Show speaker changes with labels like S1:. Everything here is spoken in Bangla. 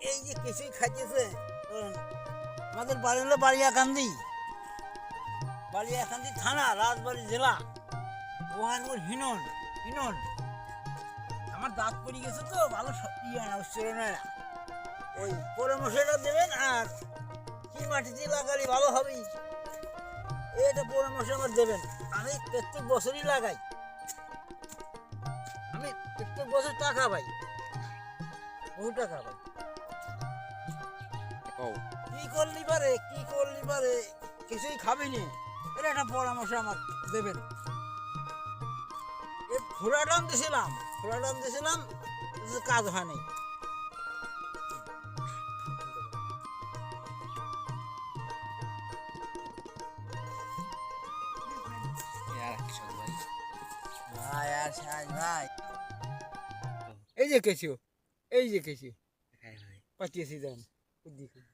S1: এই যে কিছুই খাইতেছে। আমাদের বাড়ি হলো বালিয়াকান্দি, বালিয়াকান্দি থানা, রাজবাড়ী জেলা, মহানপুর হিনন। হিনন আমার দাঁত পড়ে গেছে তো, ভালো ইয়ে না, উচ্চার না। ওই পরামর্শটা দেবেন, আর কি মাটি দিয়ে লাগালে ভালো হবে এটা পরামর্শ আমার দেবেন। আমি প্রত্যেক বছরই লাগাই, আমি প্রত্যেক বছর টাকা পাই, বহু টাকা পাই। কি করলি পারে, কি করলি পারে, কিছুই খাবি নি, এটা একটা পরামর্শ আমার দেবেন। ফুরাটান দিছিলাম, ফুরাটান দিছিলাম, কাজ হয়নি। ভাই আর সাজ ভাই, এই যে কেছো, এই যে কেছো পাঠিয়েছি, দেন দেখুন।